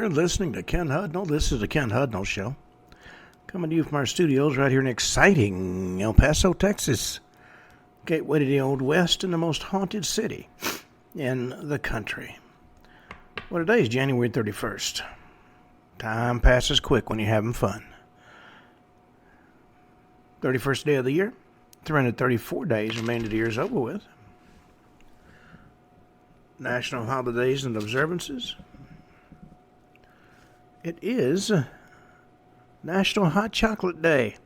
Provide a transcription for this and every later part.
You're listening to Ken Hudnall. This is the Ken Hudnall Show. Coming to you from our studios right here in exciting El Paso, Texas. Gateway to the Old West and the most haunted city in the country. Well, today is January 31st. Time passes quick when you're having fun. 31st day of the year. 334 days remain to the year's over with. National holidays and observances. It is National Hot Chocolate Day,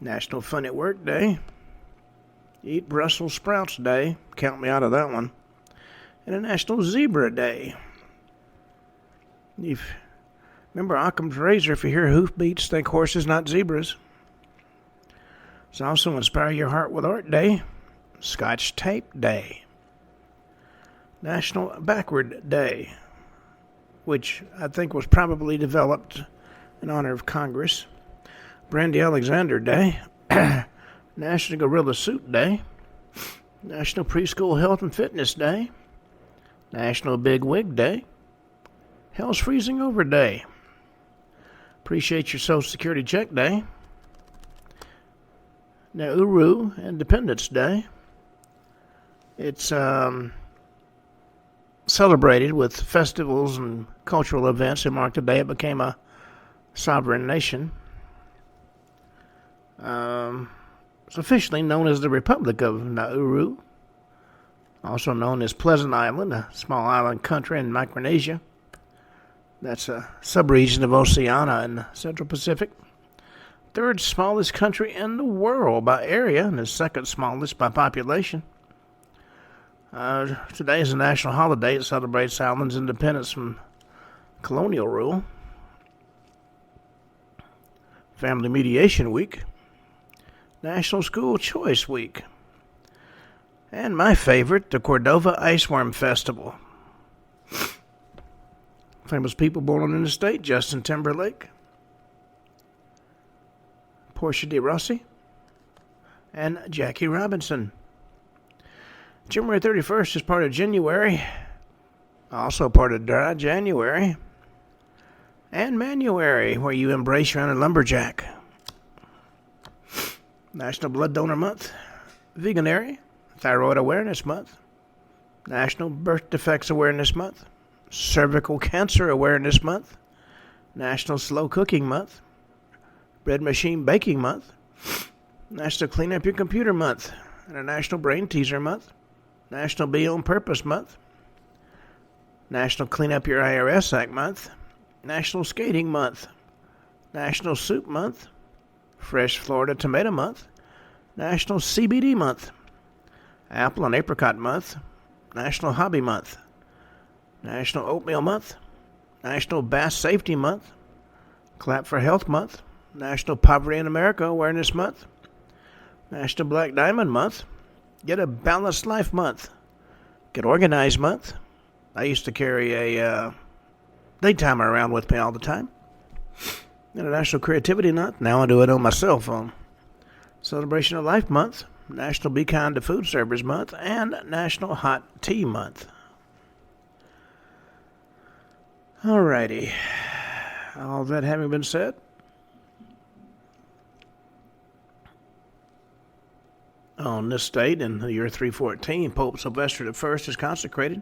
National Fun at Work Day, Eat Brussels Sprouts Day, count me out of that one, and a National Zebra Day. Remember Occam's razor, if you hear hoofbeats, think horses, not zebras. It's also Inspire Your Heart with Art Day, Scotch Tape Day, National Backward Day, which I think was probably developed in honor of Congress, Brandy Alexander Day, National Gorilla Suit Day, National Preschool Health and Fitness Day, National Big Wig Day, Hell's Freezing Over Day, Appreciate Your Social Security Check Day, Nauru Independence Day. It's celebrated with festivals and cultural events that mark the day it became a sovereign nation. It's officially known as the Republic of Nauru, also known as Pleasant Island, a small island country in Micronesia. That's a subregion of Oceania in the Central Pacific. Third smallest country in the world by area, and the second smallest by population. Today is a national holiday. It celebrates the island's independence from colonial rule. Family Mediation Week. National School Choice Week. And my favorite, the Cordova Iceworm Festival. Famous people born in the state: Justin Timberlake, Portia de Rossi, and Jackie Robinson. January 31st is part of January, also part of Dry January, and Manuary, where you embrace your inner lumberjack. National Blood Donor Month, Veganary, Thyroid Awareness Month, National Birth Defects Awareness Month, Cervical Cancer Awareness Month, National Slow Cooking Month, Bread Machine Baking Month, National Clean Up Your Computer Month, and a National Brain Teaser Month, National Be On Purpose Month, National Clean Up Your IRS Act Month, National Skating Month, National Soup Month, Fresh Florida Tomato Month, National CBD Month, Apple and Apricot Month, National Hobby Month, National Oatmeal Month, National Bass Safety Month, Clap for Health Month, National Poverty in America Awareness Month, National Black Diamond Month, Get a Balanced Life Month, Get Organized Month. I used to carry a daytimer around with me all the time. And a National Creativity Month. Now I do it on my cell phone. Celebration of Life Month, National Be Kind to Food Servers Month, and National Hot Tea Month. Alrighty. All that having been said, on this date, in the year 314, Pope Sylvester I is consecrated.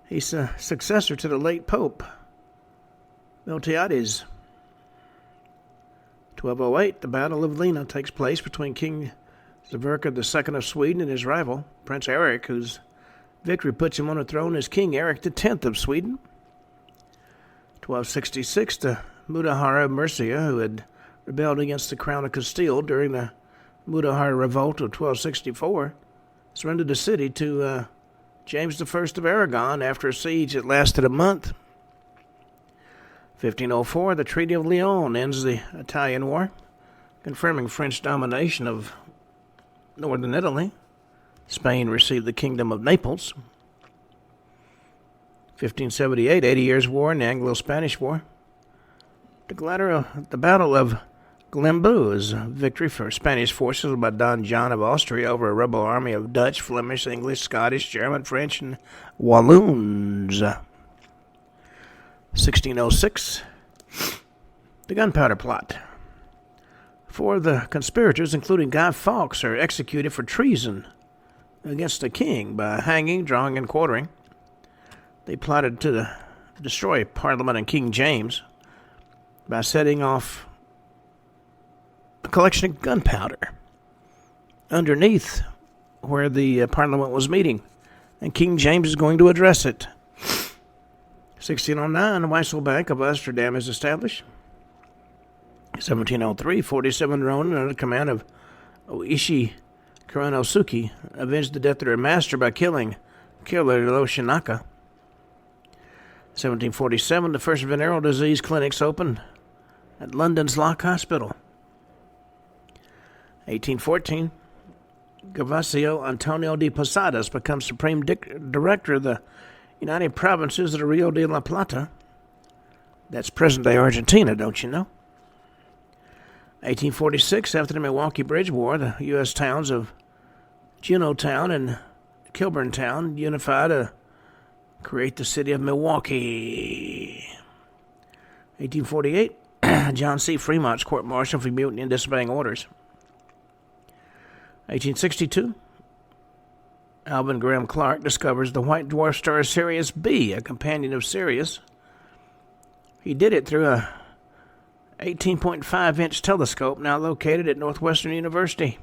He's a successor to the late Pope Miltiades. 1208, the Battle of Lena takes place between King Sverker II of Sweden and his rival, Prince Eric, whose victory puts him on the throne as King Eric X of Sweden. 1266, the Mudahar of Mercia, who had rebelled against the Crown of Castile during the Mudahar Revolt of 1264, surrendered the city to James I of Aragon after a siege that lasted a month. 1504, the Treaty of Lyon ends the Italian War, confirming French domination of northern Italy. Spain received the Kingdom of Naples. 1578, 80 Years' War and the Anglo-Spanish War. The Battle of Glembu is a victory for Spanish forces by Don John of Austria over a rebel army of Dutch, Flemish, English, Scottish, German, French, and Walloons. 1606, the Gunpowder Plot. 4 of the conspirators, including Guy Fawkes, are executed for treason against the king by hanging, drawing, and quartering. They plotted to destroy Parliament and King James by setting off a collection of gunpowder underneath where the Parliament was meeting, and King James is going to address it. 1609, the Weissel Bank of Amsterdam is established. 1703, 47 Ronin under the command of Oishi Kuranosuke avenged the death of their master by killing Killer Yoshinaka. 1747, the first venereal disease clinics opened at London's Lock Hospital. 1814, Gervasio Antonio de Posadas becomes Supreme Director of the United Provinces of the Rio de la Plata. That's present-day Argentina, don't you know? 1846, after the Milwaukee Bridge War, the U.S. towns of Juneautown and Kilburntown unified to create the city of Milwaukee. 1848, John C. Fremont's court-martial for mutiny and disobeying orders. 1862, Alvin Graham Clark discovers the white dwarf star Sirius B, a companion of Sirius. He did it through a 18.5-inch telescope now located at Northwestern University.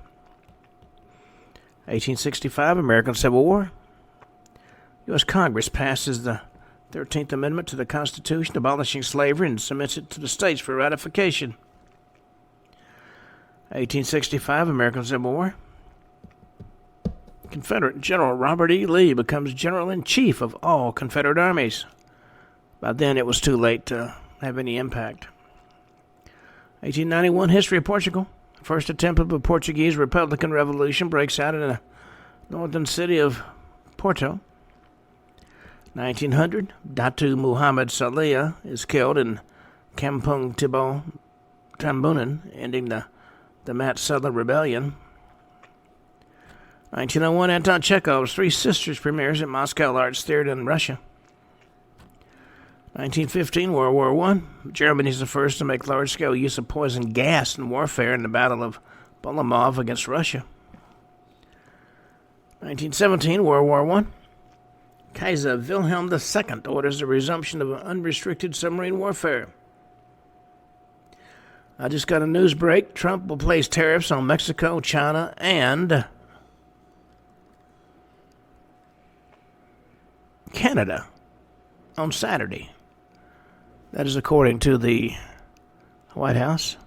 1865, American Civil War. U.S. Congress passes the 13th Amendment to the Constitution, abolishing slavery, and submits it to the states for ratification. 1865, American Civil War. Confederate General Robert E. Lee becomes General-in-Chief of all Confederate armies. By then, it was too late to have any impact. 1891, history of Portugal. First attempt of a Portuguese Republican Revolution breaks out in the northern city of Porto. 1900, Datu Muhammad Saleh is killed in Kampung Tibo Tambunan, ending the Mat Salla Rebellion. 1901, Anton Chekhov's Three Sisters premieres at Moscow Arts Theater in Russia. 1915, World War I. Germany is the first to make large-scale use of poison gas in warfare in the Battle of Bolimov against Russia. 1917, World War I. Kaiser Wilhelm II orders the resumption of unrestricted submarine warfare. I just got a news break. Trump will place tariffs on Mexico, China, and Canada on Saturday. That is according to the White House.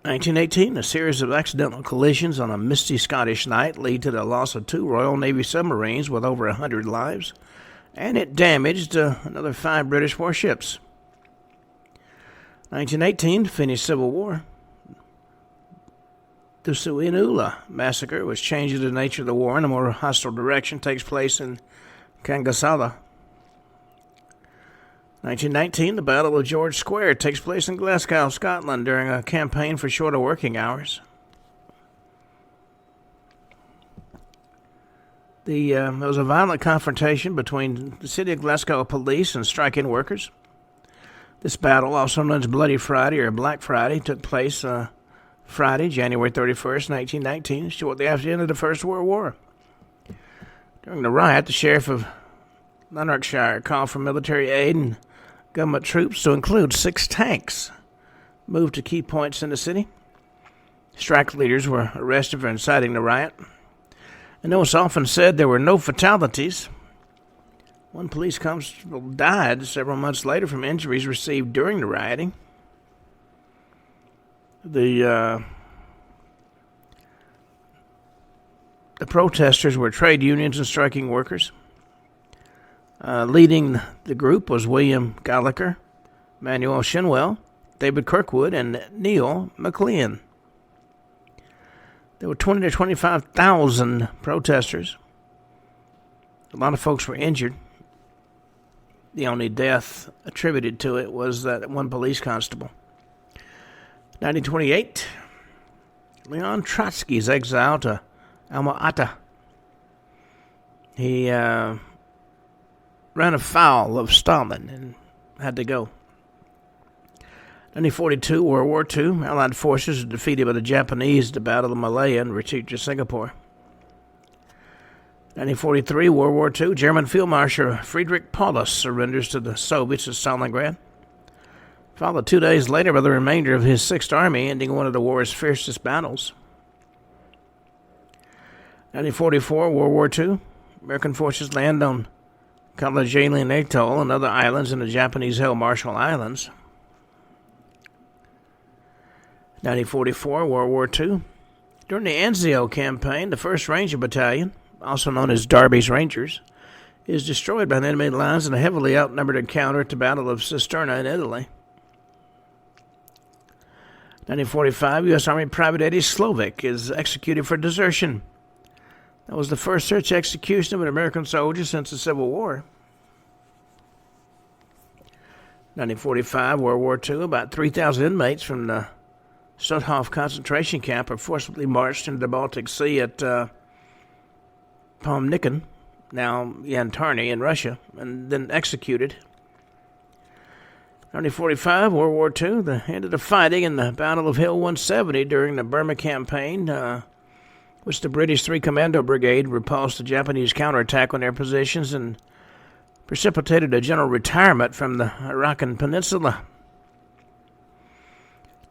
1918, a series of accidental collisions on a misty Scottish night lead to the loss of 2 Royal Navy submarines with over 100 lives, and it damaged another 5 British warships. 1918, Finnish Civil War. The Suinula massacre, which changes the nature of the war in a more hostile direction, takes place in Kangasala. 1919, the Battle of George Square takes place in Glasgow, Scotland, during a campaign for shorter working hours. There was a violent confrontation between the city of Glasgow police and striking workers. This battle, also known as Bloody Friday or Black Friday, took place Friday, January 31st, 1919, shortly after the end of the First World War. During the riot, the sheriff of Lanarkshire called for military aid and government troops to include 6 tanks moved to key points in the city. Strike leaders were arrested for inciting the riot. And though it's often said there were no fatalities, one police constable died several months later from injuries received during the rioting. The protesters were trade unions and striking workers. Leading the group was William Gallagher, Manuel Shinwell, David Kirkwood, and Neil McLean. There were 20 to 25,000 protesters. A lot of folks were injured. The only death attributed to it was that one police constable. 1928, Leon Trotsky's exile to Alma-Ata. He ran afoul of Stalin and had to go. 1942, World War II. Allied forces were defeated by the Japanese at the Battle of Malaya and retreated to Singapore. 1943, World War II. German Field Marshal Friedrich Paulus surrenders to the Soviets at Stalingrad. Followed 2 days later by the remainder of his Sixth Army, ending one of the war's fiercest battles. 1944, World War II. American forces land on Kwajalein Atoll and other islands in the Japanese-held Marshall Islands. 1944, World War II. During the Anzio campaign, the 1st Ranger Battalion, also known as Darby's Rangers, is destroyed by enemy lines in a heavily outnumbered encounter at the Battle of Cisterna in Italy. 1945, U.S. Army Private Eddie Slovik is executed for desertion. That was the first such execution of an American soldier since the Civil War. 1945, World War II. About 3,000 inmates from the Stutthof concentration camp are forcibly marched into the Baltic Sea at Pomnikon, now Yantarny in Russia, and then executed. 1945, World War II. The end of the fighting in the Battle of Hill 170 during the Burma campaign, which the British 3 Commando Brigade repulsed the Japanese counterattack on their positions and precipitated a general retirement from the Arakan Peninsula.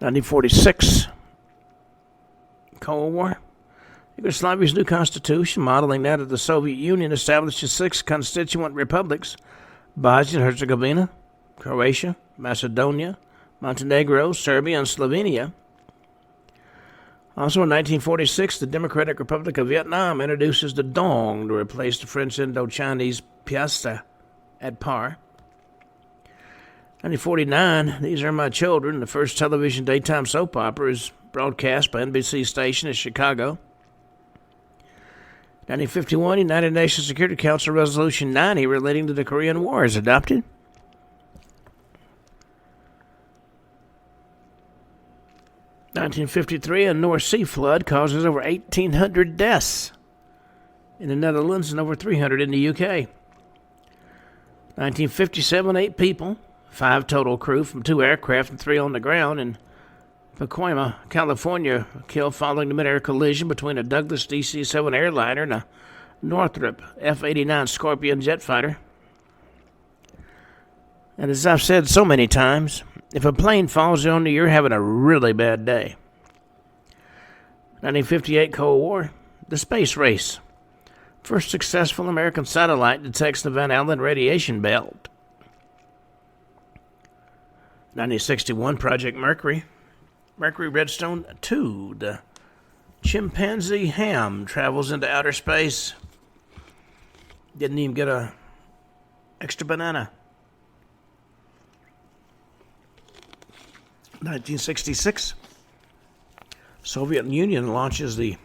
1946, Cold War. Yugoslavia's new constitution, modeling that of the Soviet Union, establishes 6 constituent republics: Bosnia and Herzegovina, Croatia, Macedonia, Montenegro, Serbia, and Slovenia. Also in 1946, the Democratic Republic of Vietnam introduces the dong to replace the French Indochinese piastre at par. 1949, These Are My Children, the first television daytime soap opera, is broadcast by NBC station in Chicago. 1951, United Nations Security Council Resolution 90 relating to the Korean War is adopted. 1953, a North Sea flood causes over 1,800 deaths in the Netherlands and over 300 in the UK. 1957, 8 people, 5 total crew from 2 aircraft and 3 on the ground in Pacoima, California, killed following the mid-air collision between a Douglas DC-7 airliner and a Northrop F-89 Scorpion jet fighter. And as I've said so many times, if a plane falls on you, you're having a really bad day. 1958, Cold War. The space race. First successful American satellite detects the Van Allen radiation belt. 1961, Project Mercury. Mercury Redstone 2. The chimpanzee Ham travels into outer space. Didn't even get a extra banana. 1966, Soviet Union launches the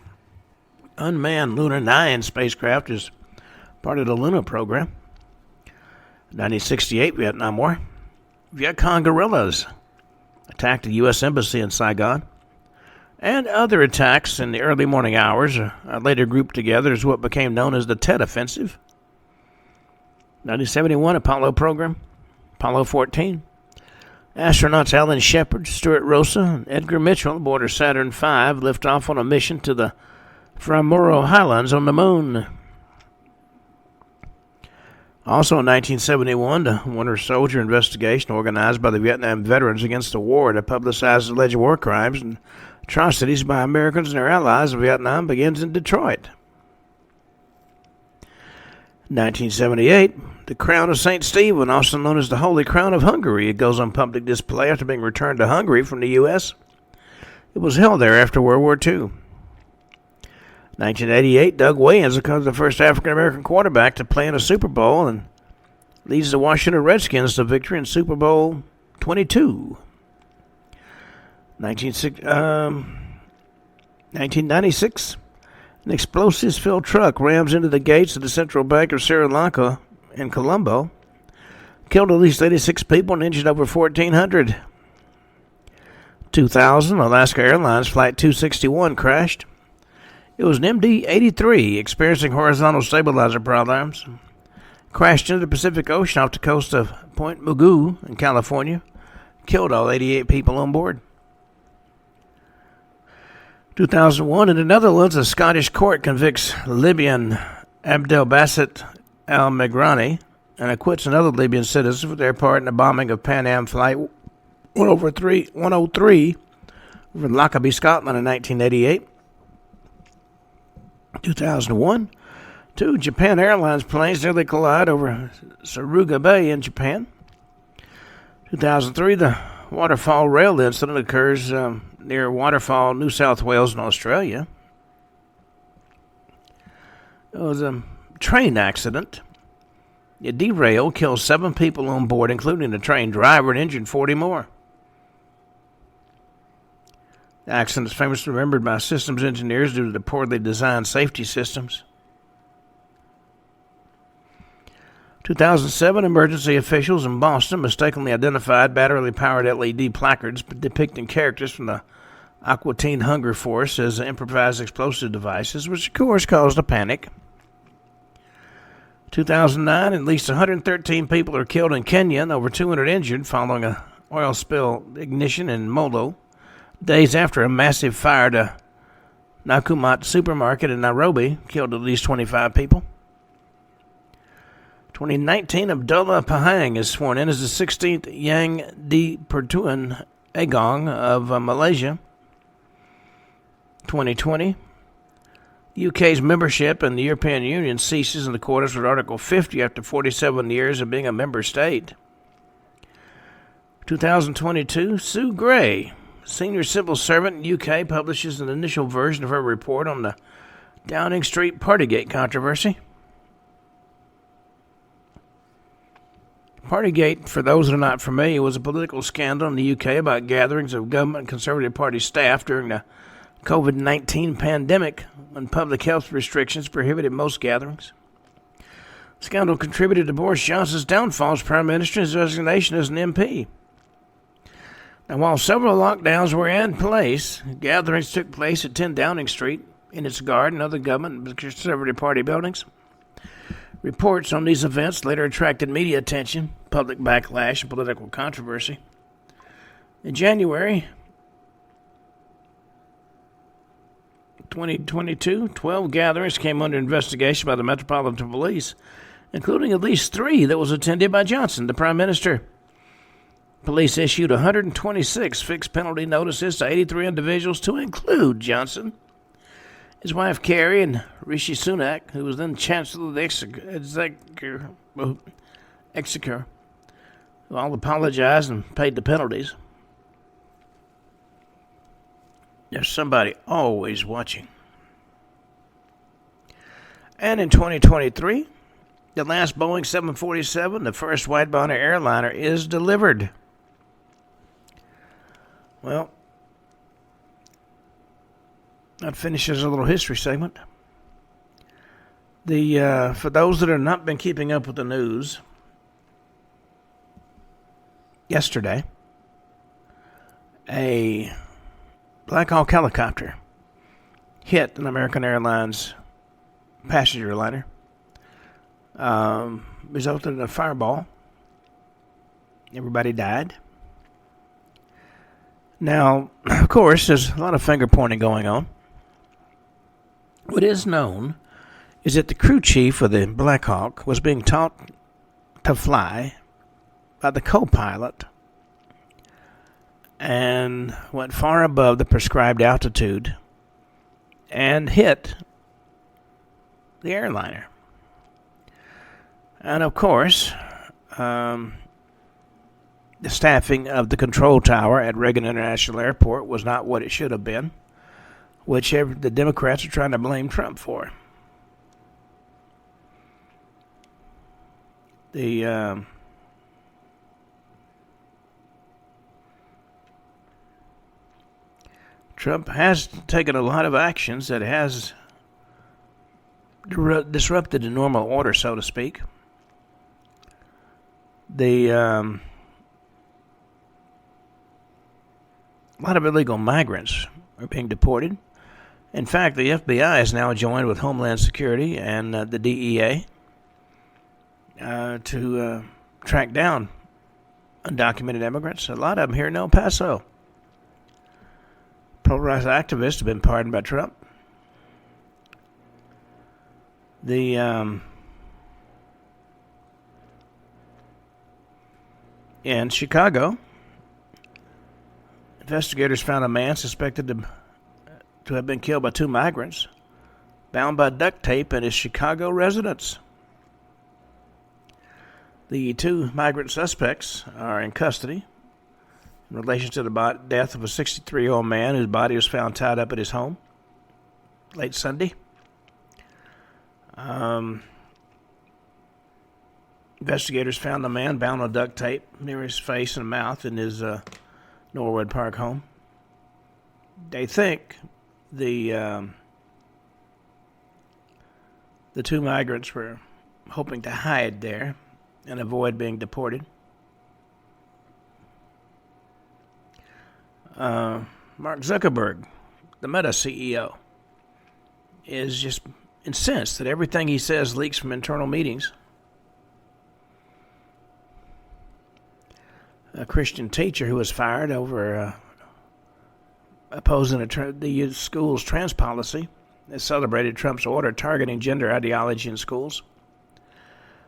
unmanned Lunar 9 spacecraft as part of the Luna program. 1968, Vietnam War. Viet Cong guerrillas attacked the U.S. Embassy in Saigon. And other attacks in the early morning hours are later grouped together as what became known as the Tet Offensive. 1971, Apollo program. Apollo 14. Astronauts Alan Shepard, Stuart Rosa, and Edgar Mitchell aboard a Saturn V lift off on a mission to the Framuro Highlands on the moon. Also in 1971, the Winter Soldier investigation organized by the Vietnam veterans against the war to publicize alleged war crimes and atrocities by Americans and their allies in Vietnam begins in Detroit. 1978, the Crown of St. Stephen, also known as the Holy Crown of Hungary, it goes on public display after being returned to Hungary from the U.S. It was held there after World War II. 1988, Doug Williams becomes the first African-American quarterback to play in a Super Bowl and leads the Washington Redskins to victory in Super Bowl 22. 1996, an explosives-filled truck rams into the gates of the Central Bank of Sri Lanka in Colombo, killed at least 86 people and injured over 1,400. 2000, Alaska Airlines Flight 261 crashed. It was an MD-83 experiencing horizontal stabilizer problems. Crashed into the Pacific Ocean off the coast of Point Mugu in California. Killed all 88 people on board. 2001, in the Netherlands, a Scottish court convicts Libyan Abdelbasset Al-Megrani and acquits another Libyan citizen for their part in the bombing of Pan Am Flight 103 over Lockerbie, Scotland in 1988. 2001, two Japan Airlines planes nearly collide over Suruga Bay in Japan. 2003, the Waterfall Rail incident occurs near Waterfall, New South Wales in Australia. It was a train accident. It derailed, killed 7 people on board, including the train driver, and injured 40 more. The accident is famously remembered by systems engineers due to the poorly designed safety systems. 2007, emergency officials in Boston mistakenly identified battery-powered LED placards depicting characters from the Aqua Teen Hunger Force as improvised explosive devices, which of course caused a panic. 2009, at least 113 people are killed in Kenya and over 200 injured following an oil spill ignition in Molo, days after a massive fire to Nakumatt supermarket in Nairobi killed at least 25 people. 2019, Abdullah Pahang is sworn in as the 16th Yang di Pertuan Agong of Malaysia. 2020, the UK's membership in the European Union ceases in accordance with Article 50 after 47 years of being a member state. 2022, Sue Gray, senior civil servant in the UK, publishes an initial version of her report on the Downing Street Partygate controversy. Partygate, for those that are not familiar, was a political scandal in the UK about gatherings of government and Conservative Party staff during the COVID-19 pandemic when public health restrictions prohibited most gatherings. The scandal contributed to Boris Johnson's downfall as Prime Minister and his resignation as an MP. Now, while several lockdowns were in place, gatherings took place at 10 Downing Street, in its garden, and other government and Conservative Party buildings. Reports on these events later attracted media attention, public backlash, and political controversy. In January 2022, 12 gatherings came under investigation by the Metropolitan Police, including at least 3 that was attended by Johnson, the Prime Minister. Police issued 126 fixed penalty notices to 83 individuals, to include Johnson, his wife Carrie, and Rishi Sunak, who was then Chancellor of the Exchequer, who all apologized and paid the penalties. There's somebody always watching. And in 2023, the last Boeing 747, the first wide-body airliner, is delivered. Well, that finishes a little history segment. For those that have not been keeping up with the news, yesterday, a Black Hawk helicopter hit an American Airlines passenger liner, resulted in a fireball. Everybody died. Now, of course, there's a lot of finger pointing going on. What is known is that the crew chief of the Black Hawk was being taught to fly by the co-pilot and went far above the prescribed altitude and hit the airliner. And of course, the staffing of the control tower at Reagan International Airport was not what it should have been, which the Democrats are trying to blame Trump for. Trump has taken a lot of actions that has disrupted the normal order, so to speak. A lot of illegal migrants are being deported. In fact, the FBI is now joined with Homeland Security and the DEA to track down undocumented immigrants. A lot of them here in El Paso. Pro-rights activists have been pardoned by Trump. In Chicago, investigators found a man suspected to have been killed by two migrants, bound by duct tape in his Chicago residence. The two migrant suspects are in custody in relation to the death of a 63-year-old man whose body was found tied up at his home late Sunday. Investigators found the man bound with duct tape near his face and mouth in his Norwood Park home. They think the two migrants were hoping to hide there and avoid being deported. Mark Zuckerberg, the Meta CEO, is just incensed that everything he says leaks from internal meetings. A Christian teacher who was fired over opposing the school's trans policy has celebrated Trump's order targeting gender ideology in schools.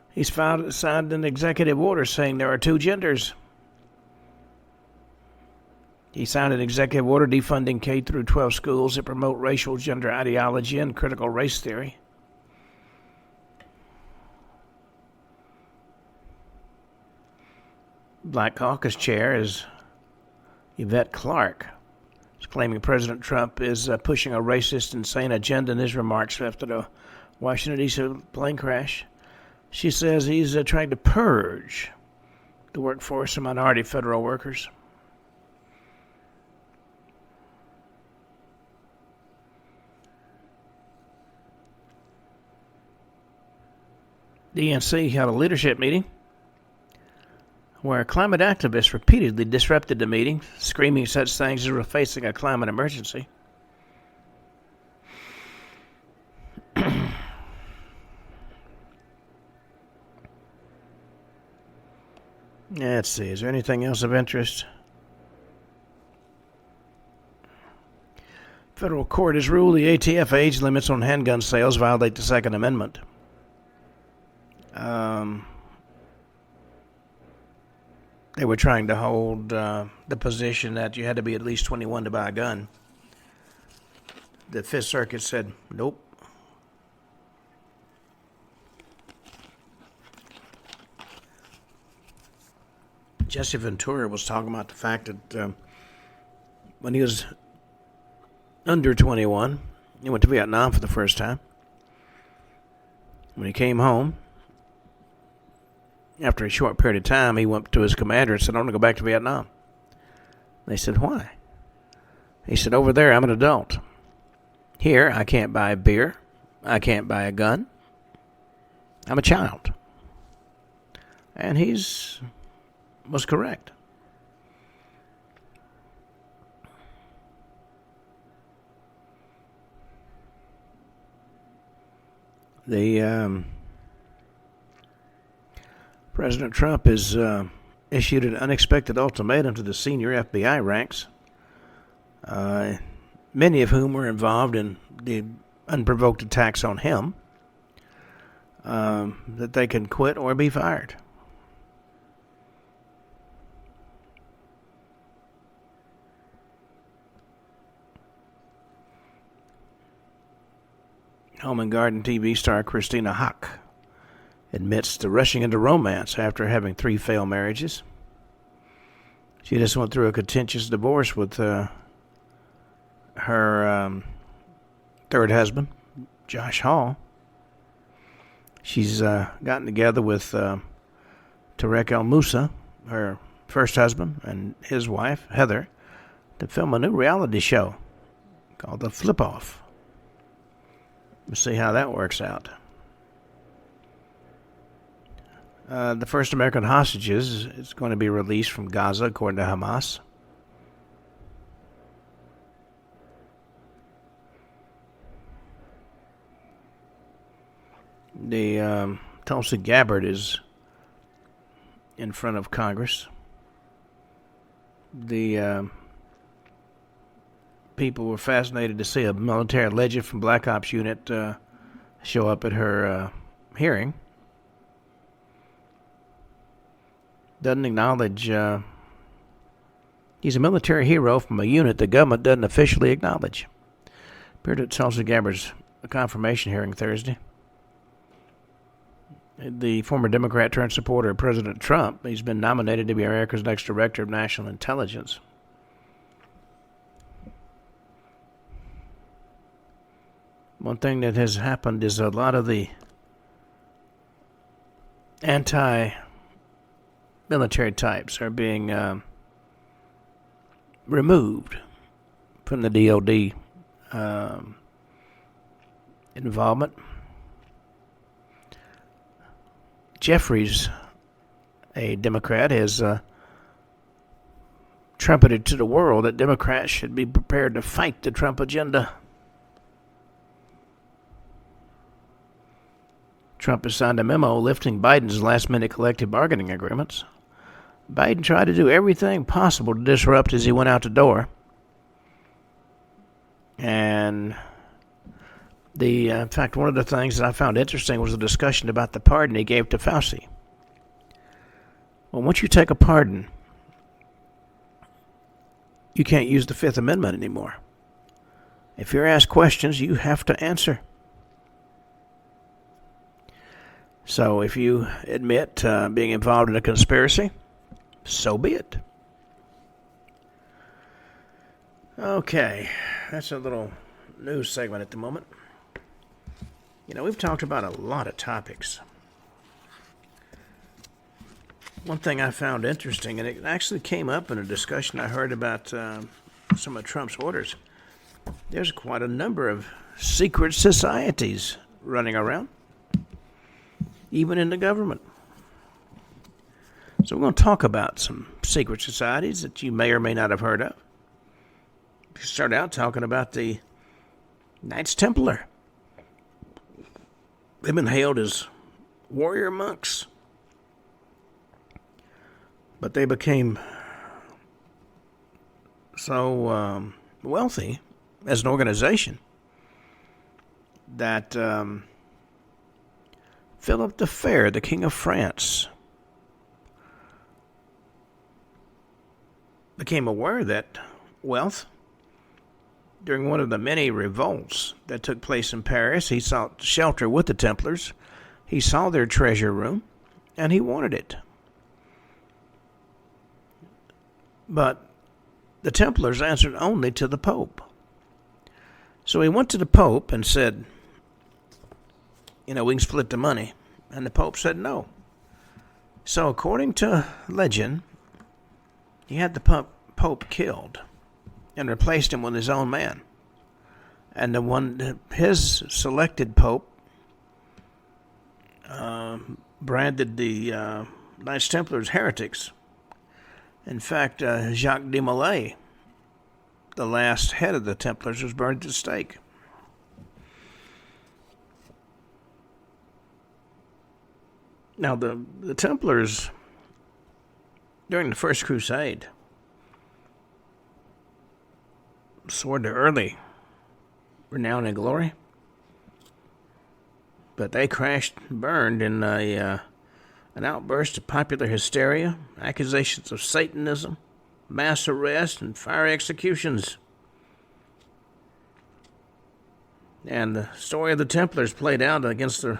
He's signed an executive order saying there are two genders. He signed an executive order defunding K-12 schools that promote racial gender ideology and critical race theory. Black Caucus Chair is Yvette Clarke. Is claiming President Trump is pushing a racist, insane agenda in his remarks after the Washington, D.C. plane crash. She says he's trying to purge the workforce of minority federal workers. The DNC held a leadership meeting where climate activists repeatedly disrupted the meeting, screaming such things as we're facing a climate emergency. Let's see, is there anything else of interest? Federal court has ruled the ATF age limits on handgun sales violate the Second Amendment. They were trying to hold the position that you had to be at least 21 to buy a gun. The Fifth Circuit said, nope. Jesse Ventura was talking about the fact that when he was under 21, he went to Vietnam for the first time. When he came home, after a short period of time, he went to his commander and said, I want to go back to Vietnam. They said, why? He said, over there, I'm an adult. Here, I can't buy a beer. I can't buy a gun. I'm a child. And was correct. President Trump has issued an unexpected ultimatum to the senior FBI ranks, many of whom were involved in the unprovoked attacks on him, that they can quit or be fired. Home and Garden TV star Christina Hock admits to rushing into romance after having 3 failed marriages. She just went through a contentious divorce with her third husband, Josh Hall. She's gotten together with Tarek El Moussa, her first husband, and his wife, Heather, to film a new reality show called The Flip Off. We'll see how that works out. The first American hostages is going to be released from Gaza, according to Hamas. The Tulsi Gabbard is in front of Congress. The people were fascinated to see a military legend from Black Ops unit show up at her hearing. Doesn't acknowledge he's a military hero from a unit the government doesn't officially acknowledge. Appeared at Tulsi Gabbard's confirmation hearing Thursday. The former Democrat turned supporter of President Trump, he's been nominated to be America's next director of national intelligence. One thing that has happened is a lot of the anti-military types are being removed from the DOD involvement. Jeffries, a Democrat, has trumpeted to the world that Democrats should be prepared to fight the Trump agenda. Trump has signed a memo lifting Biden's last-minute collective bargaining agreements. Biden tried to do everything possible to disrupt as he went out the door. And in fact, one of the things that I found interesting was the discussion about the pardon he gave to Fauci. Well, once you take a pardon, you can't use the Fifth Amendment anymore. If you're asked questions, you have to answer. So if you admit being involved in a conspiracy, so be it. Okay, that's a little news segment at the moment. You know, we've talked about a lot of topics. One thing I found interesting, and it actually came up in a discussion I heard about some of Trump's orders, there's quite a number of secret societies running around, even in the government. So we're going to talk about some secret societies that you may or may not have heard of. We start out talking about the Knights Templar. They've been hailed as warrior monks, but they became so wealthy as an organization that Philip the Fair, the King of France, became aware that wealth. During one of the many revolts that took place in Paris, he sought shelter with the Templars. He saw their treasure room, and he wanted it. But the Templars answered only to the Pope. So he went to the Pope and said, we can split the money. And the Pope said no. So according to legend, he had the Pope killed and replaced him with his own man. And his selected Pope branded the Knights Templars heretics. In fact, Jacques de Molay, the last head of the Templars, was burned at the stake. Now, the Templars, during the First Crusade, soared to early renown and glory, but they crashed and burned in an outburst of popular hysteria, accusations of Satanism, mass arrests, and fire executions. And the story of the Templars played out against the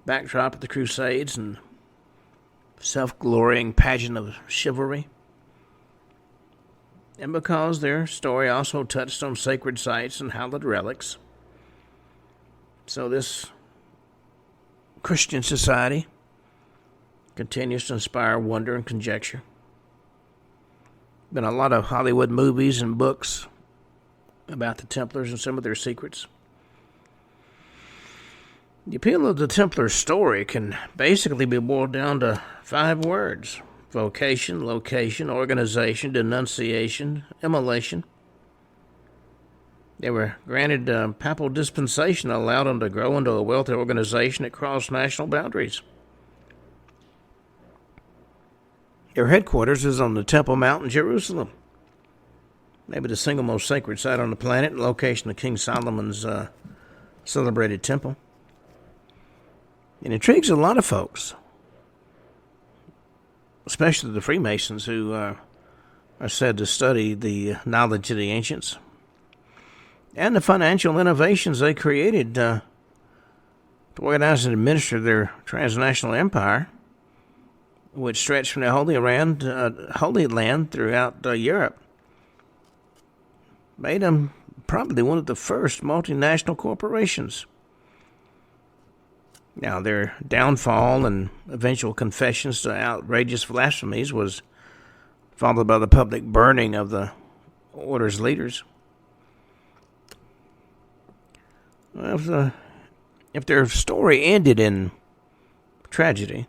backdrop of the Crusades and self-glorying pageant of chivalry. And because their story also touched on sacred sites and hallowed relics. So this Christian society continues to inspire wonder and conjecture. Been a lot of Hollywood movies and books about the Templars and some of their secrets. The appeal of the Templar story can basically be boiled down to 5 words: vocation, location, organization, denunciation, immolation. They were granted papal dispensation that allowed them to grow into a wealthy organization that crossed national boundaries. Their headquarters is on the Temple Mount in Jerusalem, maybe the single most sacred site on the planet, and location of King Solomon's celebrated temple. It intrigues a lot of folks, especially the Freemasons, who are said to study the knowledge of the ancients and the financial innovations they created to organize and administer their transnational empire, which stretched from the Holy Land throughout Europe. Made them probably one of the first multinational corporations. Now, their downfall and eventual confessions to outrageous blasphemies was followed by the public burning of the order's leaders. If their story ended in tragedy,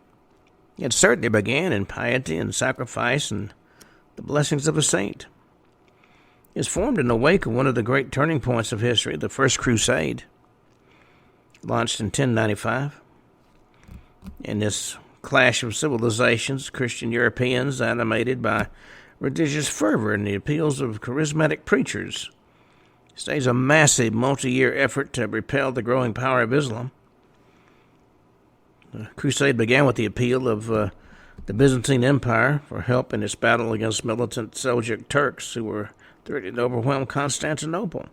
it certainly began in piety and sacrifice and the blessings of a saint. It was formed in the wake of one of the great turning points of history, the First Crusade, launched in 1095. In this clash of civilizations, Christian Europeans, animated by religious fervor and the appeals of charismatic preachers, staged a massive multi-year effort to repel the growing power of Islam. The crusade began with the appeal of the Byzantine Empire for help in its battle against militant Seljuk Turks who were threatening to overwhelm Constantinople.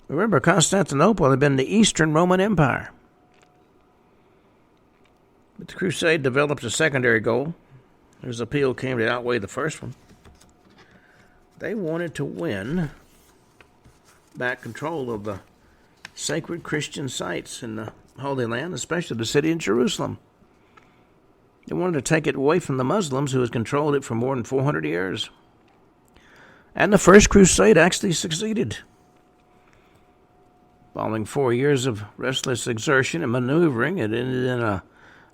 Remember, Constantinople had been the Eastern Roman Empire. But the crusade developed a secondary goal. Whose appeal came to outweigh the first one. They wanted to win back control of the sacred Christian sites in the Holy Land, especially the city of Jerusalem. They wanted to take it away from the Muslims who had controlled it for more than 400 years. And the First Crusade actually succeeded. Following 4 years of restless exertion and maneuvering, it ended in an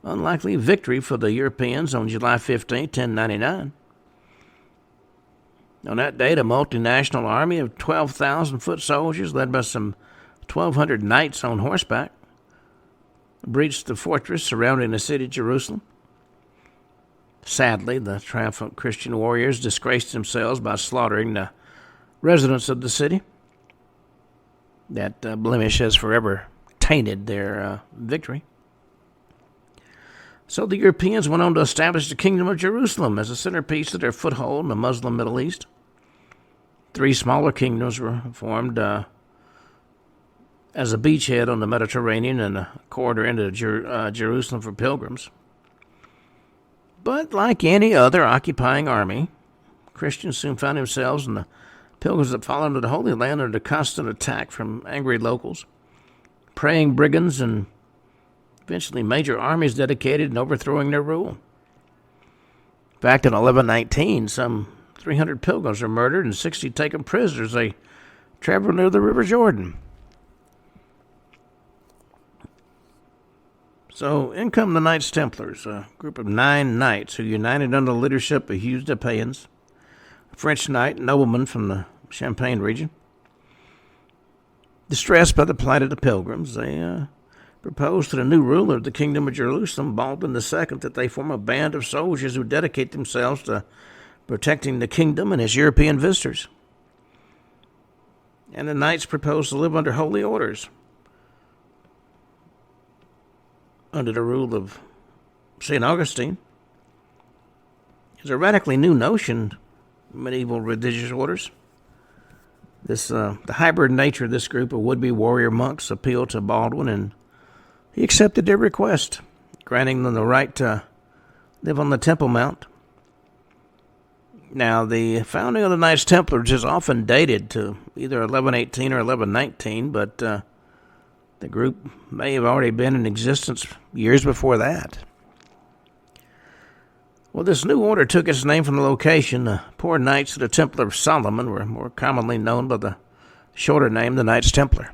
unlikely victory for the Europeans on July 15, 1099. On that date, a multinational army of 12,000 foot soldiers, led by some 1,200 knights on horseback, breached the fortress surrounding the city of Jerusalem. Sadly, the triumphant Christian warriors disgraced themselves by slaughtering the residents of the city. That blemish has forever tainted their victory. So the Europeans went on to establish the Kingdom of Jerusalem as a centerpiece of their foothold in the Muslim Middle East. 3 smaller kingdoms were formed as a beachhead on the Mediterranean and a corridor into Jerusalem for pilgrims. But like any other occupying army, Christians soon found themselves and the pilgrims that followed to the Holy Land under constant attack from angry locals, praying brigands, and eventually major armies dedicated in overthrowing their rule. In fact, in 1119, some 300 pilgrims were murdered and 60 taken prisoners. They traveled near the River Jordan. So in come the Knights Templars, a group of 9 knights who united under the leadership of Hugh de Payens, a French knight nobleman from the Champagne region. Distressed by the plight of the pilgrims, they proposed to the new ruler of the Kingdom of Jerusalem, Baldwin II, that they form a band of soldiers who dedicate themselves to protecting the kingdom and its European visitors. And the knights proposed to live under holy orders, under the rule of St. Augustine. It's a radically new notion, medieval religious orders. The hybrid nature of this group of would-be warrior monks appealed to Baldwin, and he accepted their request, granting them the right to live on the Temple Mount. Now, the founding of the Knights Templars is often dated to either 1118 or 1119, but the group may have already been in existence years before that. Well, this new order took its name from the location. The poor Knights of the Templar of Solomon were more commonly known by the shorter name, the Knights Templar.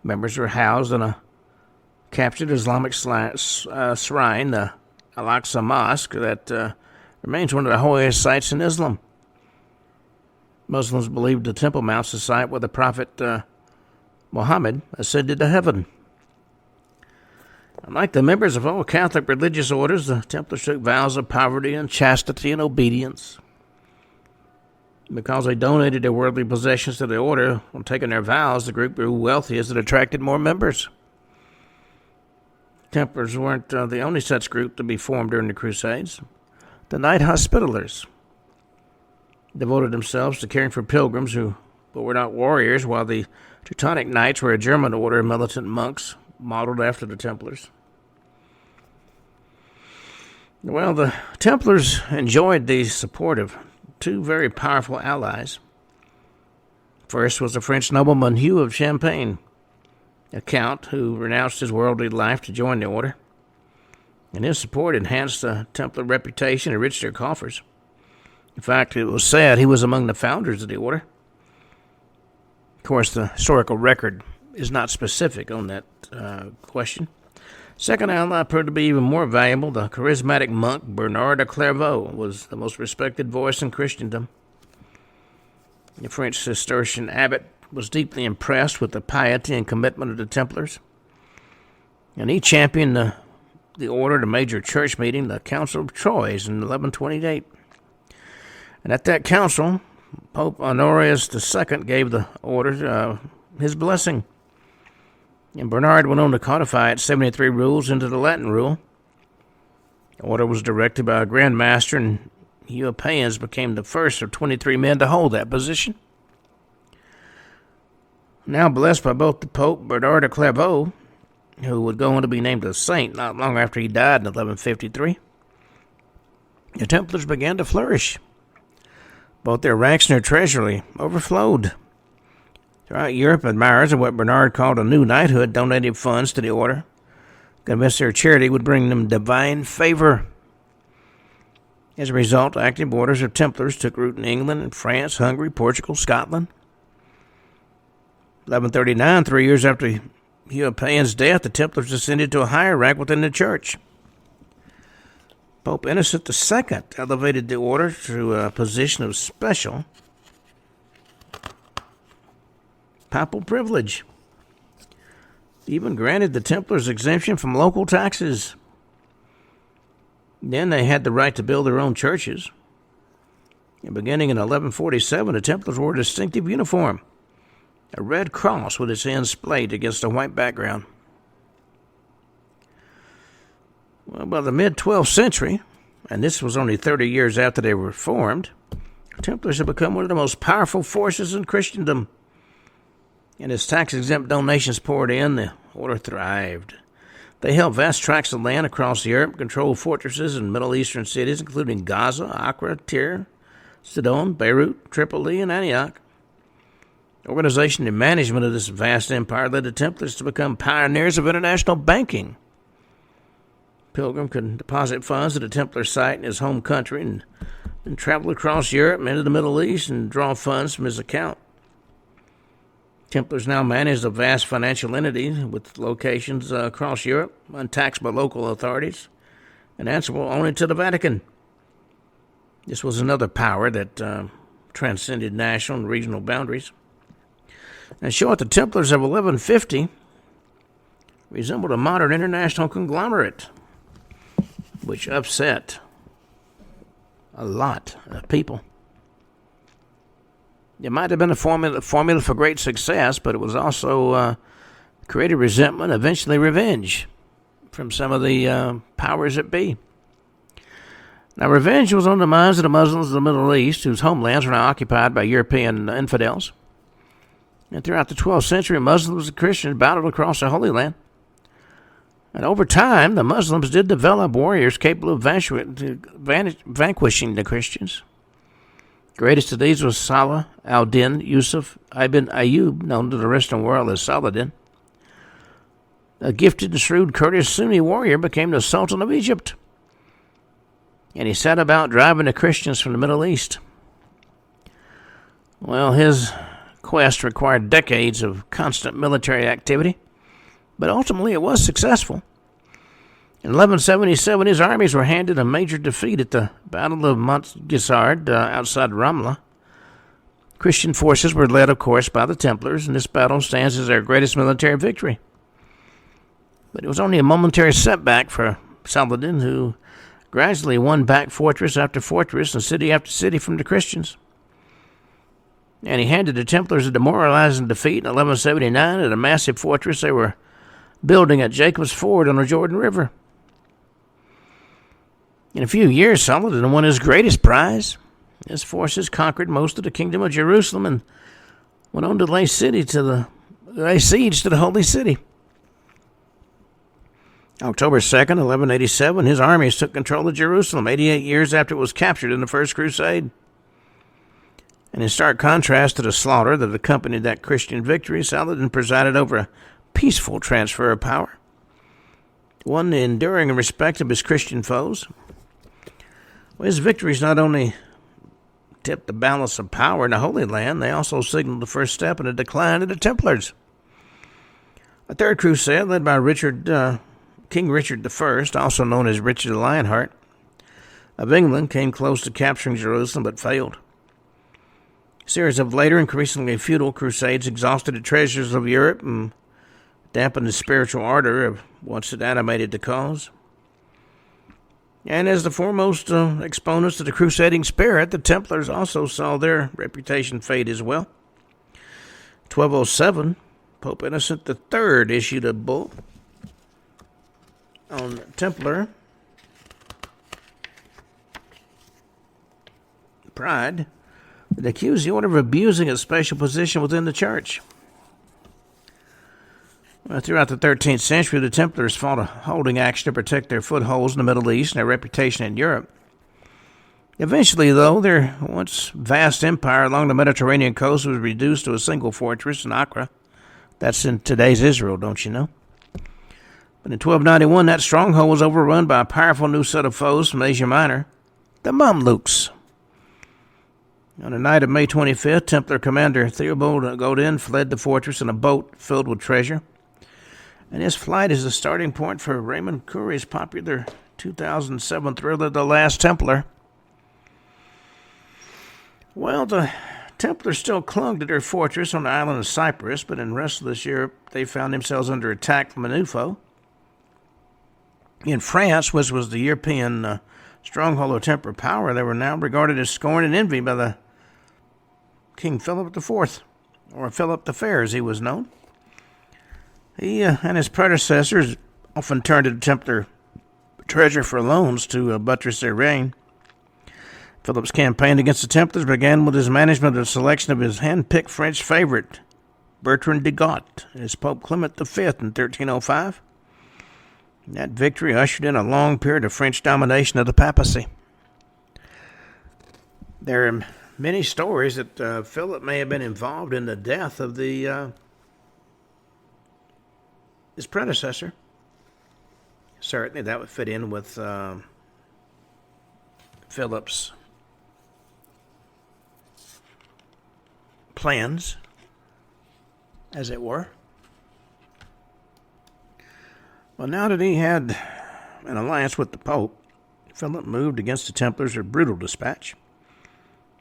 Members were housed in a captured Islamic shrine, the Al-Aqsa Mosque, that remains one of the holiest sites in Islam. Muslims believe the Temple Mount's the site where the Prophet Muhammad ascended to heaven. Unlike the members of all Catholic religious orders, the Templars took vows of poverty and chastity and obedience. Because they donated their worldly possessions to the order when taking their vows, the group grew wealthy as it attracted more members. Templars weren't the only such group to be formed during the Crusades. The Knight Hospitallers devoted themselves to caring for pilgrims who were not warriors, while the Teutonic Knights were a German order of militant monks modeled after the Templars. Well, the Templars enjoyed the support of two very powerful allies. First was the French nobleman Hugh of Champagne, a count who renounced his worldly life to join the order, and his support enhanced the Templar reputation and enriched their coffers. In fact, it was said he was among the founders of the order. Of course, the historical record is not specific on that question. Second ally proved to be even more valuable. The charismatic monk Bernard of Clairvaux was the most respected voice in Christendom. The French Cistercian abbot was deeply impressed with the piety and commitment of the Templars, and he championed the order at a major church meeting, the Council of Troyes, in 1128. And at that council, Pope Honorius II gave the order his blessing. And Bernard went on to codify its 73 rules into the Latin rule. The order was directed by a Grand Master, and Eupaeans became the first of 23 men to hold that position. Now blessed by both the Pope, Bernard of Clairvaux, who would go on to be named a saint not long after he died in 1153, the Templars began to flourish. Both their ranks and their treasury overflowed. Throughout Europe, admirers of what Bernard called a new knighthood donated funds to the order, convinced their charity would bring them divine favor. As a result, active orders of Templars took root in England and France, Hungary, Portugal, Scotland. 1139, 3 years after Eupaean's death, the Templars ascended to a higher rank within the church. Pope Innocent II elevated the order to a position of special papal privilege. He even granted the Templars exemption from local taxes. Then they had the right to build their own churches. And beginning in 1147, the Templars wore a distinctive uniform, a red cross with its ends splayed against a white background. Well, by the mid-12th century, and this was only 30 years after they were formed, the Templars had become one of the most powerful forces in Christendom. And as tax-exempt donations poured in, the order thrived. They held vast tracts of land across Europe, controlled fortresses in Middle Eastern cities, including Gaza, Acre, Tyre, Sidon, Beirut, Tripoli, and Antioch. The organization and management of this vast empire led the Templars to become pioneers of international banking. Pilgrim could deposit funds at a Templar site in his home country and travel across Europe and into the Middle East and draw funds from his account. Templars now manage a vast financial entity with locations across Europe, untaxed by local authorities, and answerable only to the Vatican. This was another power that transcended national and regional boundaries. And show at the Templars of 1150 resembled a modern international conglomerate, which upset a lot of people. It might have been a formula for great success, but it was also created resentment, eventually revenge, from some of the powers that be. Now, revenge was on the minds of the Muslims of the Middle East, whose homelands were now occupied by European infidels. And throughout the 12th century, Muslims and Christians battled across the Holy Land. And over time, the Muslims did develop warriors capable of vanquishing the Christians. Greatest of these was Salah al-Din Yusuf ibn Ayyub, known to the Western world as Saladin. A gifted and shrewd Kurdish Sunni warrior became the Sultan of Egypt, and he set about driving the Christians from the Middle East. Well, his quest required decades of constant military activity, but ultimately it was successful. In 1177, his armies were handed a major defeat at the Battle of Montgisard outside Ramla. Christian forces were led, of course, by the Templars, and this battle stands as their greatest military victory. But it was only a momentary setback for Saladin, who gradually won back fortress after fortress and city after city from the Christians. And he handed the Templars a demoralizing defeat in 1179 at a massive fortress they were building at Jacob's Ford on the Jordan River. In a few years, Saladin won his greatest prize. His forces conquered most of the kingdom of Jerusalem and went on to lay siege to the holy city. October 2nd, 1187, his armies took control of Jerusalem 88 years after it was captured in the First Crusade. And in stark contrast to the slaughter that accompanied that Christian victory, Saladin presided over a peaceful transfer of power, won the enduring respect of his Christian foes. Well, his victories not only tipped the balance of power in the Holy Land, they also signaled the first step in the decline of the Templars. A third crusade, led by King Richard I, also known as Richard the Lionheart, of England, came close to capturing Jerusalem but failed. A series of later, increasingly futile crusades exhausted the treasures of Europe and dampened the spiritual ardor of once it animated the cause. And as the foremost exponents of the crusading spirit, the Templars also saw their reputation fade as well. 1207, Pope Innocent III issued a bull on Templar pride that accused the order of abusing its special position within the church. Throughout the 13th century, the Templars fought a holding action to protect their footholds in the Middle East and their reputation in Europe. Eventually, though, their once vast empire along the Mediterranean coast was reduced to a single fortress in Acre. That's in today's Israel, don't you know? But in 1291, that stronghold was overrun by a powerful new set of foes from Asia Minor, the Mamluks. On the night of May 25th, Templar commander Theobald Godin fled the fortress in a boat filled with treasure. And his flight is the starting point for Raymond Curry's popular 2007 thriller, The Last Templar. Well, the Templars still clung to their fortress on the island of Cyprus, but in restless Europe, they found themselves under attack from a new foe. In France, which was the European stronghold of Templar power, they were now regarded as scorn and envy by the King Philip IV, or Philip the Fair as he was known. He and his predecessors often turned to the Templar treasure for loans to buttress their reign. Philip's campaign against the Templars began with his management of the selection of his hand-picked French favorite, Bertrand de Got, as Pope Clement V in 1305. That victory ushered in a long period of French domination of the papacy. There are many stories that Philip may have been involved in the death of his predecessor. Certainly that would fit in with Philip's plans, as it were. Well, now that he had an alliance with the Pope, Philip moved against the Templars with brutal dispatch.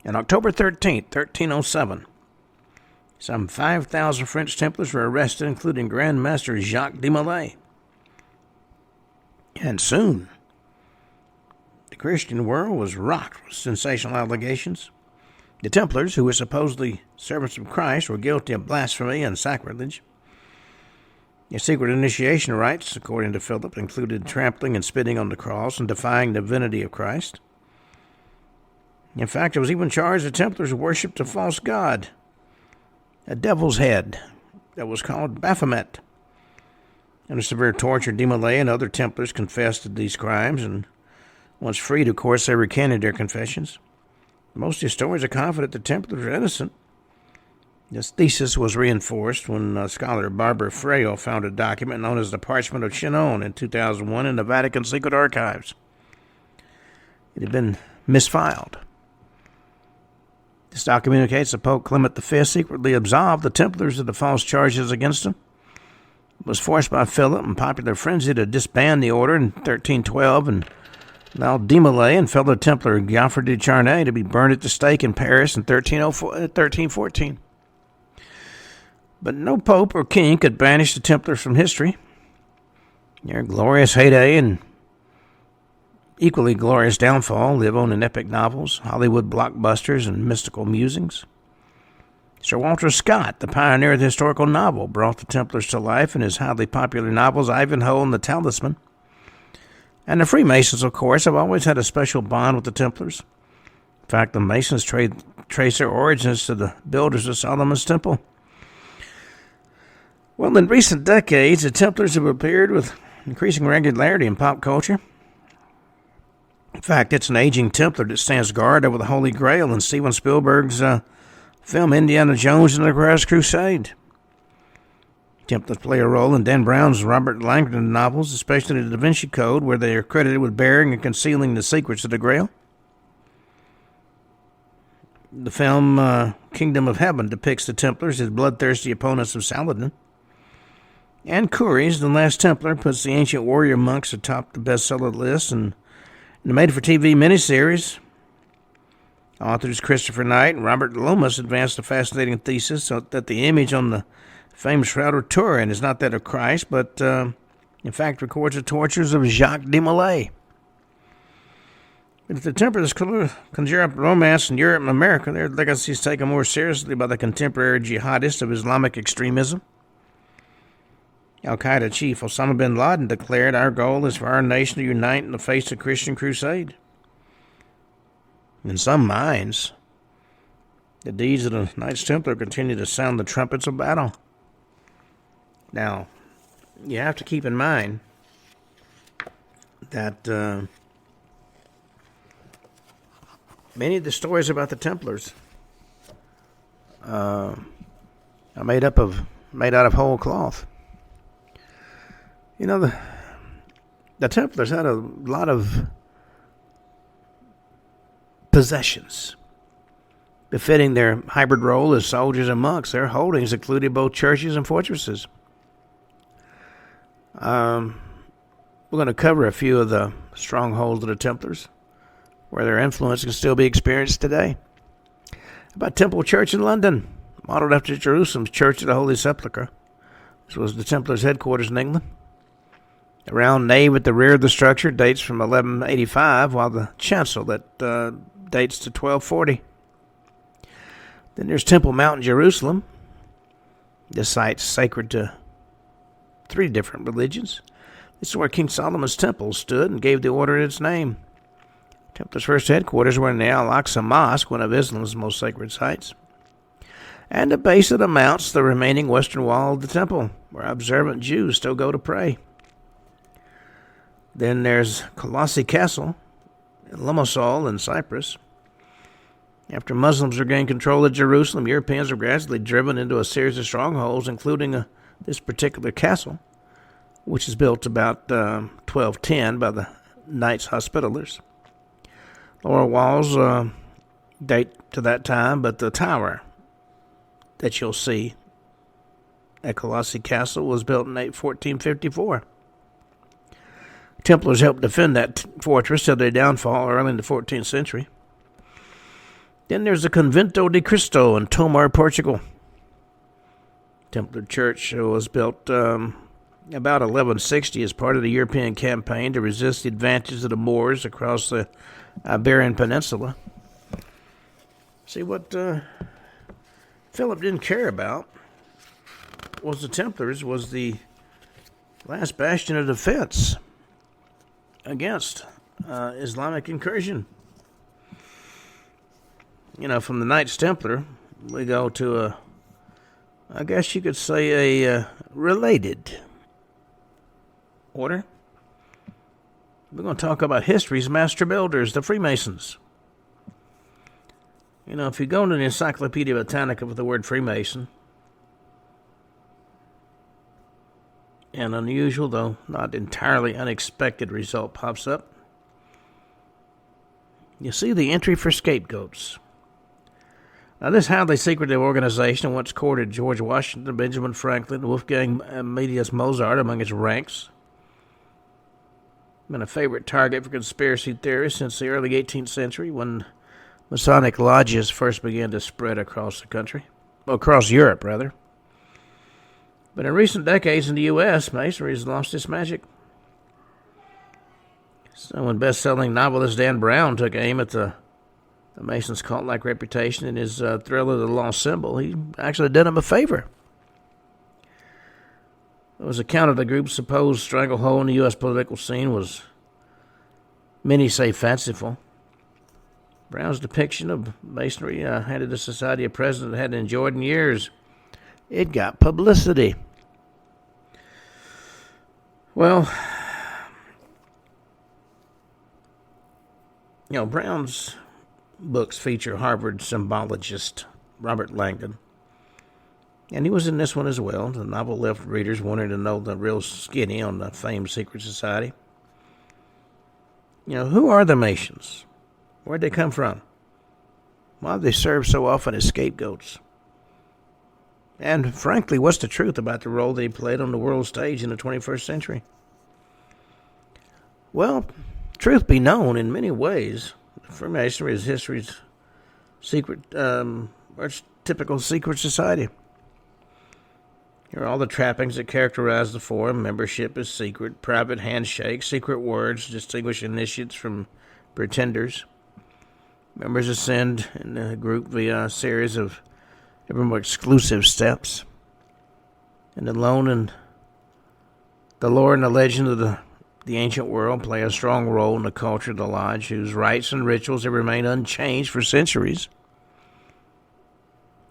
On October 13th, 1307, some 5,000 French Templars were arrested, including Grand Master Jacques de Molay. And soon, the Christian world was rocked with sensational allegations. The Templars, who were supposedly servants of Christ, were guilty of blasphemy and sacrilege. Their secret initiation rites, according to Philip, included trampling and spitting on the cross and defying the divinity of Christ. In fact, it was even charged the Templars worshipped a false god, a devil's head that was called Baphomet. Under severe torture, de Molay and other Templars confessed to these crimes, and once freed, of course, they recanted their confessions. Most historians are confident the Templars were innocent. This thesis was reinforced when scholar Barbara Frail found a document known as the Parchment of Chinon in 2001 in the Vatican Secret Archives. It had been misfiled. This document indicates that Pope Clement V secretly absolved the Templars of the false charges against them. was forced by Philip in popular frenzy to disband the order in 1312 and allowed Desmoulins and fellow Templar Godfrey de Charnay to be burned at the stake in Paris in 1314. But no pope or king could banish the Templars from history. Their glorious heyday and equally glorious downfall live on in epic novels, Hollywood blockbusters, and mystical musings. Sir Walter Scott, the pioneer of the historical novel, brought the Templars to life in his highly popular novels Ivanhoe and The Talisman. And the Freemasons, of course, have always had a special bond with the Templars. In fact, the Masons trace their origins to the builders of Solomon's Temple. Well, in recent decades, the Templars have appeared with increasing regularity in pop culture. In fact, it's an aging Templar that stands guard over the Holy Grail in Steven Spielberg's film Indiana Jones and the Last Crusade. Templars play a role in Dan Brown's Robert Langdon novels, especially the Da Vinci Code, where they are credited with bearing and concealing the secrets of the Grail. The film Kingdom of Heaven depicts the Templars as bloodthirsty opponents of Saladin. And Curry's The Last Templar puts the ancient warrior monks atop the bestseller list, and in the made-for-TV miniseries, authors Christopher Knight and Robert Lomas advanced a fascinating thesis that the image on the famous Shroud of Turin is not that of Christ, but in fact records the tortures of Jacques Desmoulins. But if the Templars conjure up romance in Europe and America, their legacy is taken more seriously by the contemporary jihadists of Islamic extremism. Al-Qaeda chief Osama bin Laden declared, "Our goal is for our nation to unite in the face of Christian crusade." In some minds, the deeds of the Knights Templar continue to sound the trumpets of battle. Now, you have to keep in mind that many of the stories about the Templars are made out of whole cloth. You know, the Templars had a lot of possessions befitting their hybrid role as soldiers and monks. Their holdings included both churches and fortresses. We're going to cover a few of the strongholds of the Templars, where their influence can still be experienced today. About Temple Church in London, modeled after Jerusalem's Church of the Holy Sepulchre. This was the Templars' headquarters in England. The round nave at the rear of the structure dates from 1185, while the chancel that dates to 1240. Then there's Temple Mount in Jerusalem. This site's sacred to 3 different religions. This is where King Solomon's temple stood and gave the order its name. Templars' first headquarters were in the Al-Aqsa Mosque, one of Islam's most sacred sites. And the base of the mount's the remaining western wall of the temple, where observant Jews still go to pray. Then there's Colossi Castle in Limassol in Cyprus. After Muslims regained control of Jerusalem, Europeans were gradually driven into a series of strongholds, including this particular castle, which is built about 1210 by the Knights Hospitallers. Lower walls date to that time, but the tower that you'll see at Colossi Castle was built in 1454. Templars helped defend that fortress till their downfall early in the 14th century. Then there's the Convento de Cristo in Tomar, Portugal. Templar Church was built about 1160 as part of the European campaign to resist the advances of the Moors across the Iberian Peninsula. See, what Philip didn't care about was the Templars was the last bastion of defense against Islamic incursion. You know, from the Knights Templar, we go to I guess you could say a related order. We're going to talk about history's master builders, the Freemasons. You know, if you go into the Encyclopedia Britannica with the word Freemason, an unusual, though not entirely unexpected result pops up. You see the entry for scapegoats. Now, this highly secretive organization once courted George Washington, Benjamin Franklin, Wolfgang Amadeus Mozart among its ranks. Been a favorite target for conspiracy theorists since the early 18th century, when Masonic lodges first began to spread across the country. Well, across Europe, rather. But in recent decades in the U.S., Masonry has lost its magic. So when best-selling novelist Dan Brown took aim at the Masons' cult-like reputation in his thriller, The Lost Symbol, he actually did him a favor. His account of the group's supposed stranglehold in the U.S. political scene was, many say, fanciful. Brown's depiction of Masonry handed the society a president that hadn't enjoyed in years. It got publicity. Well, Brown's books feature Harvard symbologist Robert Langdon. And he was in this one as well. The novel left readers wanting to know the real skinny on the famed secret society. Who are the Masons? Where'd they come from? Why do they serve so often as scapegoats? And frankly, what's the truth about the role they played on the world stage in the 21st century? Well, truth be known, in many ways, Freemasonry is history's secret, typical secret society. Here are all the trappings that characterize the form. Membership is secret, private handshakes, secret words distinguish initiates from pretenders. Members ascend in the group via a series of ever more exclusive steps. And the lore and the legend of the ancient world play a strong role in the culture of the lodge, whose rites and rituals have remained unchanged for centuries.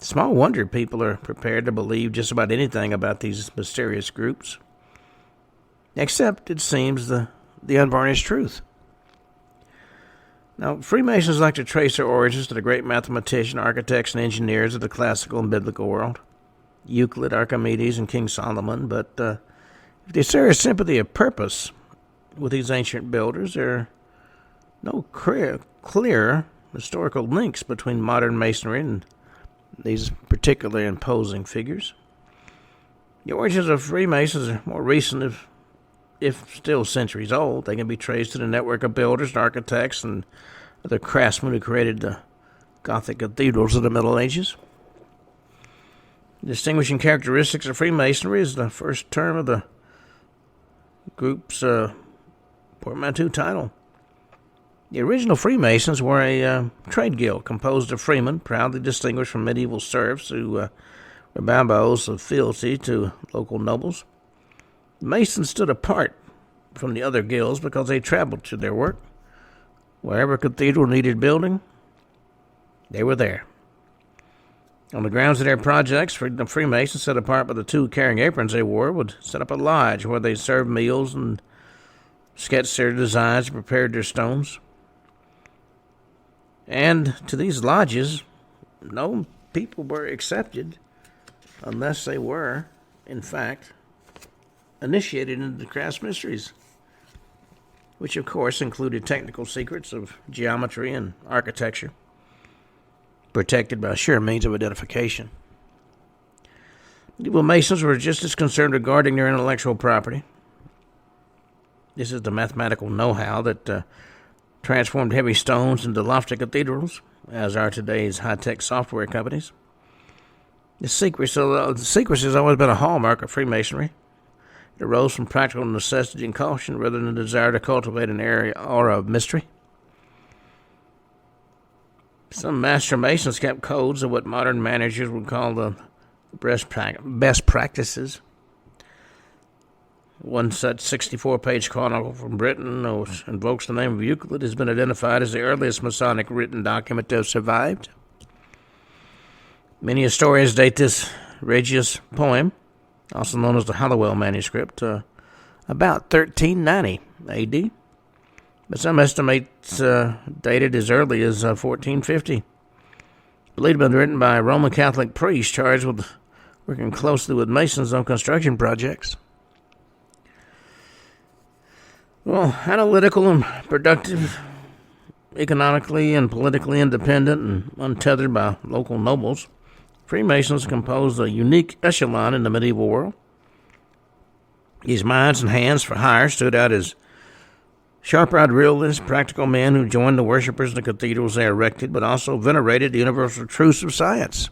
Small wonder people are prepared to believe just about anything about these mysterious groups, except, it seems, the unvarnished truth. Now, Freemasons like to trace their origins to the great mathematicians, architects, and engineers of the classical and biblical world, Euclid, Archimedes, and King Solomon, but if they share a sympathy of purpose with these ancient builders, there are no clear historical links between modern Masonry and these particularly imposing figures. The origins of Freemasons are more recent, if still centuries old. They can be traced to the network of builders and architects and other craftsmen who created the Gothic cathedrals of the Middle Ages. The distinguishing characteristics of Freemasonry is the first term of the group's portmanteau title. The original Freemasons were a trade guild composed of freemen, proudly distinguished from medieval serfs who were bound by oaths of fealty to local nobles. The Masons stood apart from the other guilds because they traveled to their work. Wherever a cathedral needed building, they were there. On the grounds of their projects, the Freemasons, set apart by the 2 carrying aprons they wore, would set up a lodge where they served meals and sketched their designs and prepared their stones. And to these lodges, no people were accepted unless they were, in fact, initiated into the craft mysteries, which of course included technical secrets of geometry and architecture, protected by sure means of identification. Medieval Masons were just as concerned regarding their intellectual property. This is the mathematical know-how that transformed heavy stones into lofty cathedrals, as are today's high-tech software companies. The secrecy has always been a hallmark of Freemasonry. It arose from practical necessity and caution rather than a desire to cultivate an aura of mystery. Some master Masons kept codes of what modern managers would call the best practices. One such 64-page chronicle from Britain, which invokes the name of Euclid, has been identified as the earliest Masonic written document to have survived. Many historians date this Regius poem, also known as the Halliwell manuscript, about 1390 A.D., but some estimates dated as early as 1450. Believed to have been written by a Roman Catholic priest charged with working closely with Masons on construction projects. Well, analytical and productive economically and politically independent and untethered by local nobles, Freemasons composed a unique echelon in the medieval world. These minds and hands for hire stood out as sharp-eyed realists, practical men who joined the worshippers in the cathedrals they erected, but also venerated the universal truths of science.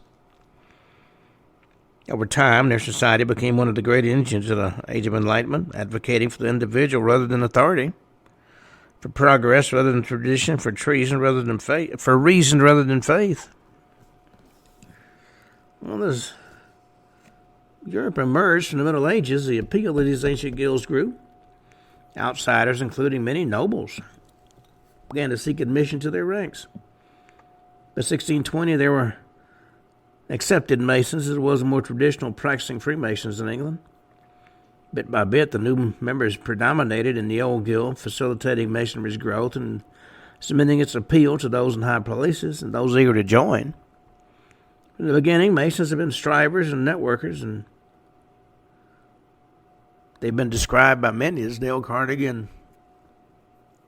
Over time, their society became one of the great engines of the Age of Enlightenment, advocating for the individual rather than authority, for progress rather than tradition, for reason rather than faith. Well, as Europe emerged from the Middle Ages, the appeal of these ancient guilds grew. Outsiders, including many nobles, began to seek admission to their ranks. By 1620, there were accepted Masons as well as more traditional practicing Freemasons in England. Bit by bit, the new members predominated in the old guild, facilitating Masonry's growth and cementing its appeal to those in high places and those eager to join. From the beginning, Masons have been strivers and networkers, and they've been described by many as Dale Carnegie and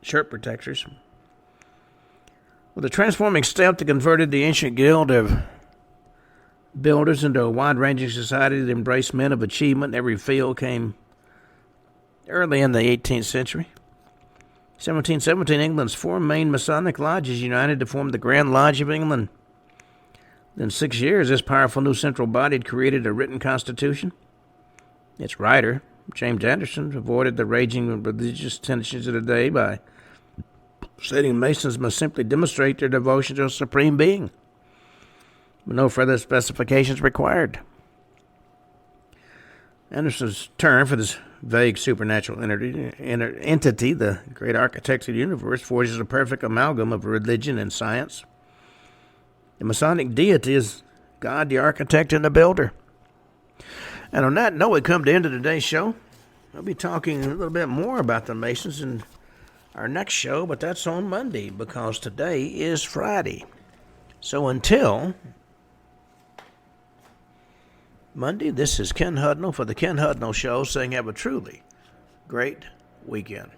shirt protectors. With a transforming step that converted the ancient guild of builders into a wide-ranging society that embraced men of achievement in every field came early in the 18th century. 1717, England's four main Masonic lodges united to form the Grand Lodge of England. In 6 years, this powerful new central body had created a written constitution. Its writer, James Anderson, avoided the raging religious tensions of the day by stating Masons must simply demonstrate their devotion to a supreme being, with no further specifications required. Anderson's term for this vague supernatural entity, the great architect of the universe, forges a perfect amalgam of religion and science. The Masonic deity is God, the architect, and the builder. And on that note, we come to the end of today's show. I'll be talking a little bit more about the Masons in our next show, but that's on Monday because today is Friday. So until Monday, this is Ken Hudnall for the Ken Hudnall Show saying have a truly great weekend.